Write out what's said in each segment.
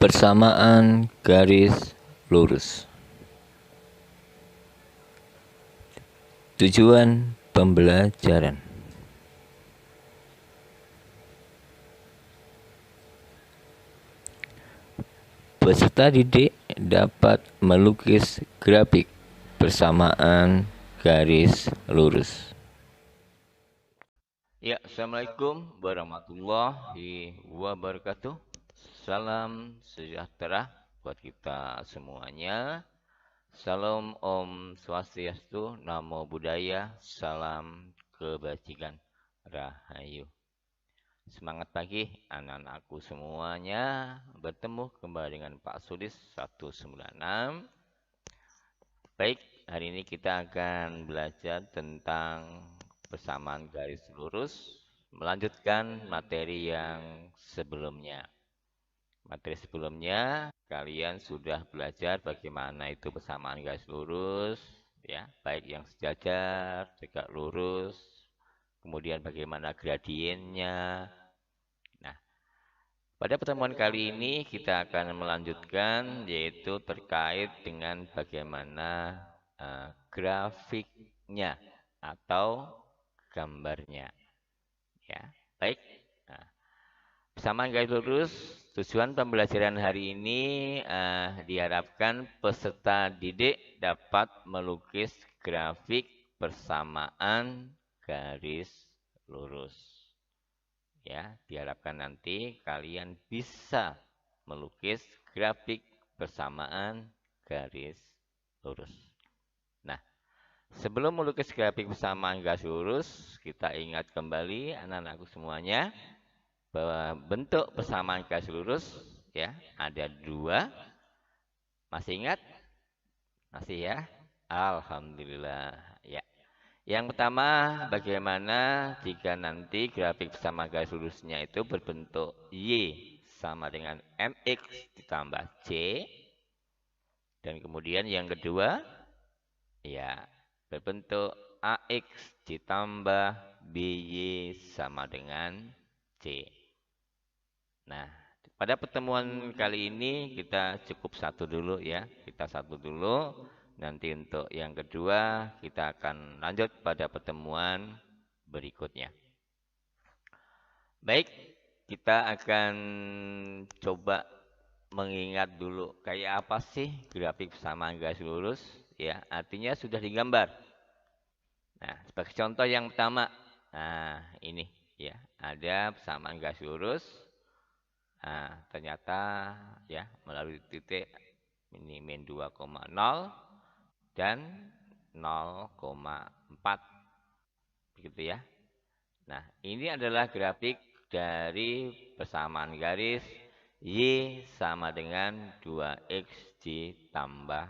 persamaan garis lurus. Tujuan pembelajaran. Peserta didik dapat melukis grafik persamaan garis lurus. Ya, Assalamualaikum warahmatullahi wabarakatuh. Salam sejahtera buat kita semuanya. Salam Om Swastiastu, Namo Buddhaya, salam kebajikan, Rahayu. Semangat pagi anak-anakku semuanya. Bertemu kembali dengan Pak Sudis 196. Baik, hari ini kita akan belajar tentang persamaan garis lurus, melanjutkan materi yang sebelumnya. Materi sebelumnya kalian sudah belajar bagaimana itu persamaan garis lurus, ya, baik yang sejajar, tegak lurus, kemudian bagaimana gradiennya. Nah, pada pertemuan kali ini kita akan melanjutkan yaitu terkait dengan bagaimana grafiknya atau gambarnya. Ya, baik. Nah, persamaan garis lurus, tujuan pembelajaran hari ini diharapkan peserta didik dapat melukis grafik persamaan garis lurus. Ya, diharapkan nanti kalian bisa melukis grafik persamaan garis lurus. Nah, sebelum melukis grafik persamaan garis lurus, kita ingat kembali anak-anakku semuanya bahwa bentuk persamaan garis lurus ya ada dua. Masih ingat? Masih ya? Alhamdulillah ya. Yang pertama, bagaimana jika nanti grafik persamaan garis lurusnya itu berbentuk Y sama dengan MX ditambah C. Dan kemudian yang kedua, ya berbentuk AX ditambah BY sama dengan C. Nah, pada pertemuan kali ini kita cukup satu dulu ya. Kita satu dulu. Nanti untuk yang kedua kita akan lanjut pada pertemuan berikutnya. Baik, kita akan coba mengingat dulu kayak apa sih grafik persamaan garis lurus ya. Artinya sudah digambar. Nah, sebagai contoh yang pertama. Nah, ini ya, ada persamaan garis lurus. Nah, ternyata ya melalui titik ini min 2,0 dan 0,4 begitu ya. Nah, ini adalah grafik dari persamaan garis Y sama dengan 2X ditambah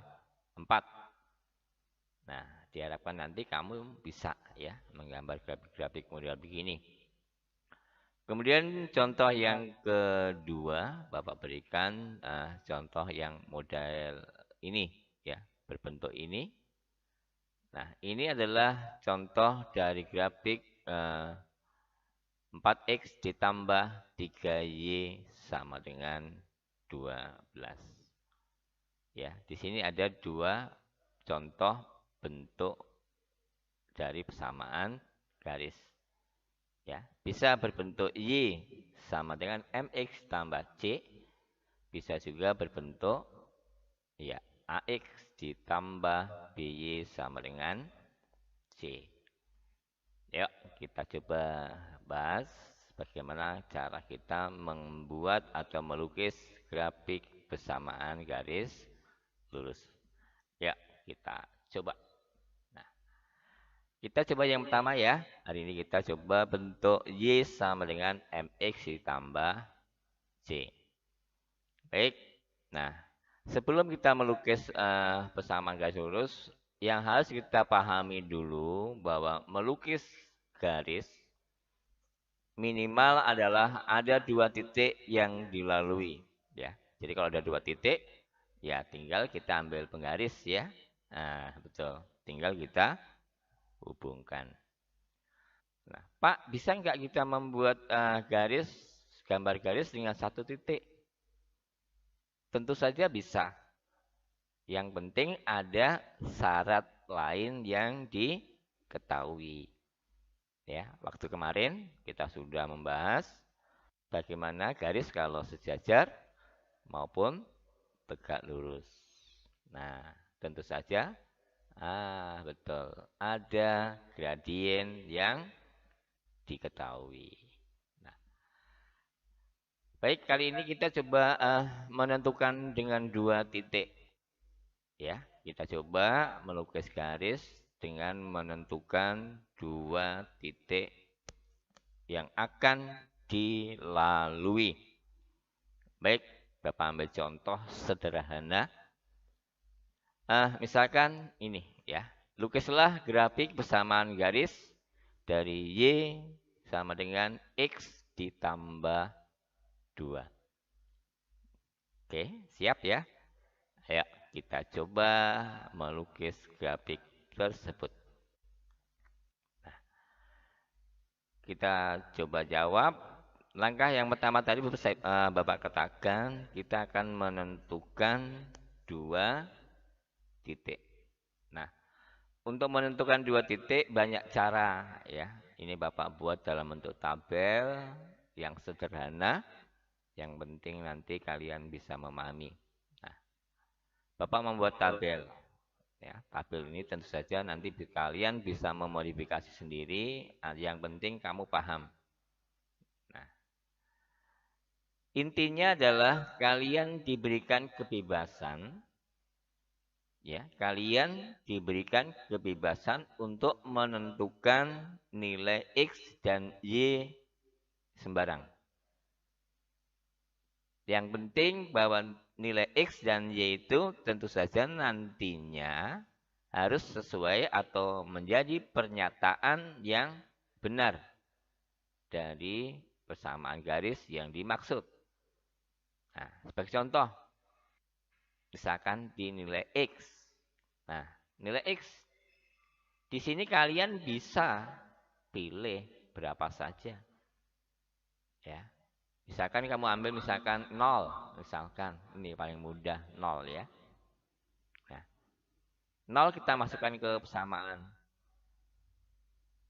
4. Nah, diharapkan nanti kamu bisa ya menggambar grafik-grafik model begini. Kemudian contoh yang kedua, Bapak berikan contoh yang model ini, ya, berbentuk ini. Nah, ini adalah contoh dari grafik 4X ditambah 3Y sama dengan 12. Ya, di sini ada dua contoh bentuk dari persamaan garis. Ya, bisa berbentuk Y sama dengan MX tambah C. Bisa juga berbentuk ya AX ditambah BY sama dengan C. Yuk, kita coba bahas bagaimana cara kita membuat atau melukis grafik persamaan garis lurus. Ya, kita coba. Kita coba yang pertama ya. Hari ini kita coba bentuk Y sama dengan MX ditambah C. Baik. Nah, sebelum kita melukis persamaan garis lurus, yang harus kita pahami dulu bahwa melukis garis minimal adalah ada dua titik yang dilalui. Ya. Jadi kalau ada dua titik, ya tinggal kita ambil penggaris ya. Nah, betul. Tinggal kita hubungkan. Nah, Pak, bisa nggak kita membuat gambar garis dengan satu titik? Tentu saja bisa. Yang penting ada syarat lain yang diketahui. Ya, waktu kemarin kita sudah membahas bagaimana garis kalau sejajar maupun tegak lurus. Nah, tentu saja, betul, ada gradien yang diketahui. Nah, baik, kali ini kita coba menentukan dengan 2 titik. Ya, kita coba melukis garis dengan menentukan 2 titik yang akan dilalui. Baik, Bapak ambil contoh sederhana. Misalkan ini ya. Lukislah grafik persamaan garis dari Y sama dengan X ditambah 2. Oke, siap ya? Ayo kita coba melukis grafik tersebut. Nah, kita coba jawab. Langkah yang pertama tadi Bapak katakan, kita akan menentukan 2 titik. Nah, untuk menentukan 2 titik banyak cara ya. Ini Bapak buat dalam bentuk tabel yang sederhana. Yang penting nanti kalian bisa memahami. Nah, Bapak membuat tabel. Ya, tabel ini tentu saja nanti kalian bisa memodifikasi sendiri. Yang penting kamu paham. Nah, intinya adalah kalian diberikan kebebasan. Ya, kalian diberikan kebebasan untuk menentukan nilai X dan Y sembarang. Yang penting bahwa nilai X dan Y itu tentu saja nantinya harus sesuai atau menjadi pernyataan yang benar dari persamaan garis yang dimaksud. Nah, sebagai contoh, misalkan di nilai X. Nah, nilai X di sini kalian bisa pilih berapa saja. Ya. Misalkan kamu ambil misalkan 0, misalkan ini paling mudah 0 ya. Nah, 0 kita masukkan ke persamaan.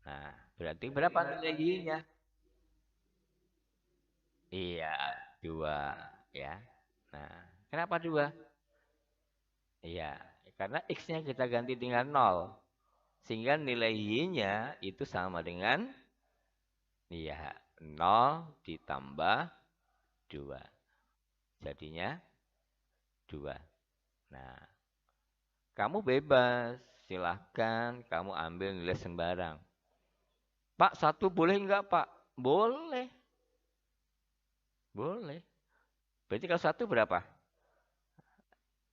Nah, berarti berapa nilai Y-nya? Iya, 2 ya. Nah, kenapa 2? Iya, karena X-nya kita ganti dengan 0. Sehingga nilai Y-nya itu sama dengan iya, 0 ditambah 2. Jadinya 2. Nah, kamu bebas. Silahkan kamu ambil nilai sembarang. Pak, 1 boleh enggak, Pak? Boleh. Boleh. Berarti kalau 1 berapa?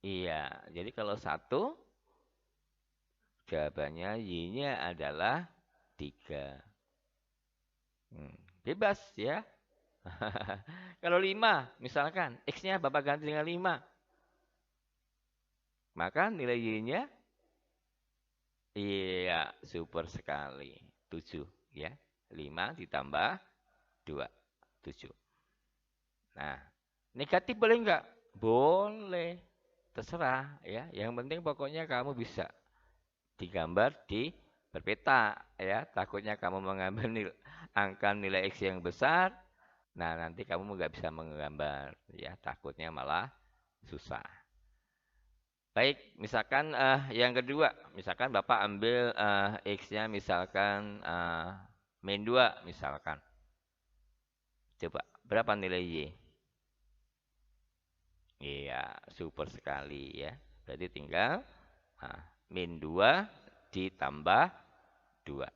Iya, jadi kalau 1, jawabannya Y-nya adalah 3. Bebas ya. Kalau 5, misalkan X-nya Bapak ganti dengan 5. Maka nilai Y-nya, iya, super sekali. 7 ya. 5 ditambah 2. 7. Nah, negatif boleh enggak? Boleh. Terserah ya. Yang penting pokoknya kamu bisa digambar di berpeta ya. Takutnya kamu mengambil angka nilai X yang besar. Nah, nanti kamu nggak bisa menggambar ya. Takutnya malah susah. Baik, misalkan yang kedua, misalkan Bapak ambil X-nya misalkan min 2 misalkan. Coba, berapa nilai Y? Iya, super sekali ya. Berarti tinggal min 2 ditambah 2.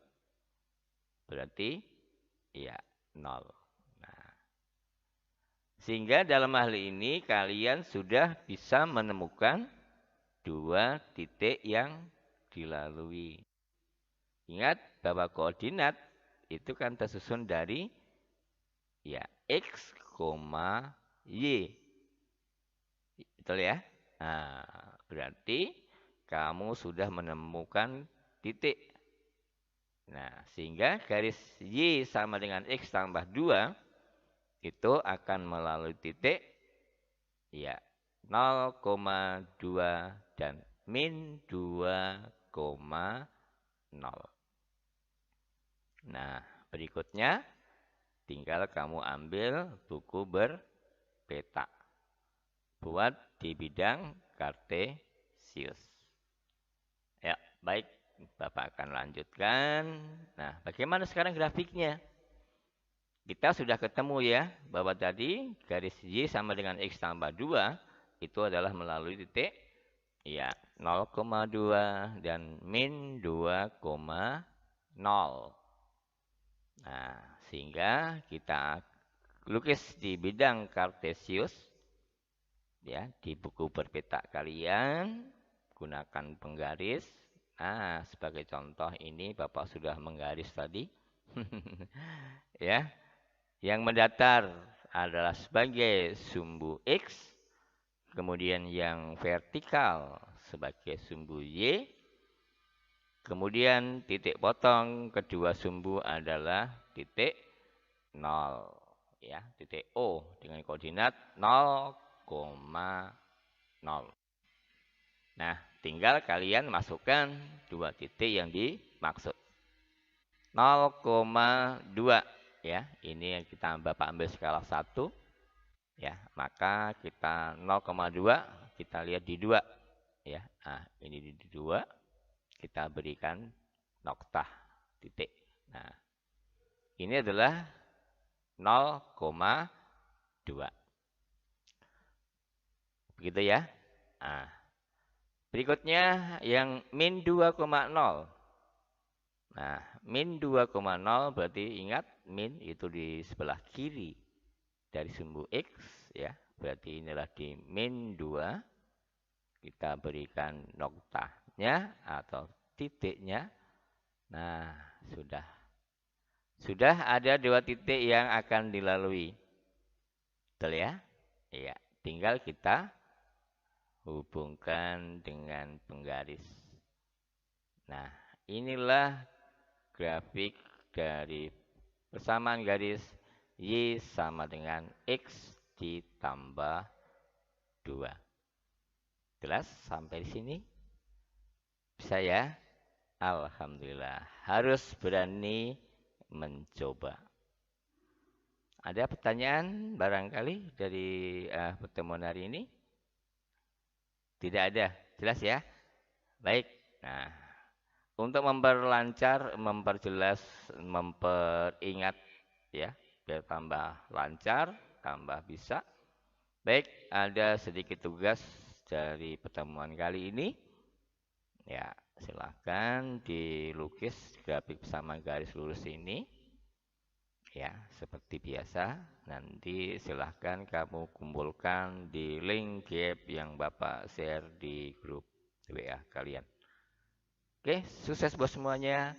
Berarti ya 0. Nah, sehingga dalam hal ini kalian sudah bisa menemukan 2 titik yang dilalui. Ingat bahwa koordinat itu kan tersusun dari ya X, Y. Betul ya? Nah, berarti kamu sudah menemukan titik. Nah, sehingga garis Y sama dengan X tambah 2 itu akan melalui titik ya 0,2 dan min 2,0. Nah, berikutnya tinggal kamu ambil buku berpeta buat di bidang kartesius. Ya, baik. Bapak akan lanjutkan. Nah, bagaimana sekarang grafiknya? Kita sudah ketemu ya, bahwa tadi garis Y sama dengan X tambah 2, itu adalah melalui titik ya 0,2 dan min 2,0. Nah, sehingga kita lukis di bidang kartesius, ya, di buku berpeta kalian, gunakan penggaris. Nah, sebagai contoh ini Bapak sudah menggaris tadi. Ya, yang mendatar adalah sebagai sumbu X, kemudian yang vertikal sebagai sumbu Y, kemudian titik potong kedua sumbu adalah titik 0. Ya, titik O dengan koordinat 0,0. Nah, tinggal kalian masukkan dua titik yang dimaksud. 0,2 ya, ini yang kita Bapak ambil skala 1 ya, maka kita 0,2 kita lihat di 2 ya. Nah, ini di 2 kita berikan noktah titik. Nah, ini adalah 0,2. Begitu ya. Nah, berikutnya yang min 2,0. Nah, min 2,0 berarti ingat min itu di sebelah kiri dari sumbu X ya. Berarti inilah di min 2. Kita berikan noktahnya atau titiknya. Nah, sudah. Sudah ada dua titik yang akan dilalui. Betul ya? Iya, tinggal kita hubungkan dengan penggaris. Nah, inilah grafik dari persamaan garis Y sama dengan X ditambah 2. Jelas sampai di sini? Bisa ya? Alhamdulillah. Harus berani mencoba. Ada pertanyaan barangkali dari pertemuan hari ini? Tidak ada. Jelas ya? Baik. Nah, untuk memperlancar, memperjelas, memperingat ya, biar tambah lancar, tambah bisa. Baik, ada sedikit tugas dari pertemuan kali ini. Ya, silahkan dilukis grafik bersama garis lurus ini. Ya, seperti biasa. Nanti silahkan kamu kumpulkan di link gap yang Bapak share di grup WA kalian. Oke, sukses buat semuanya.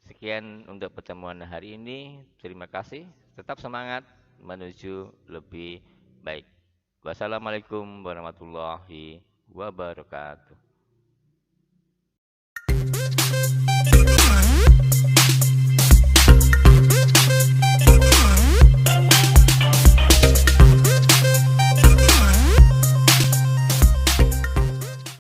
Sekian untuk pertemuan hari ini. Terima kasih. Tetap semangat menuju lebih baik. Wassalamualaikum warahmatullahi wabarakatuh.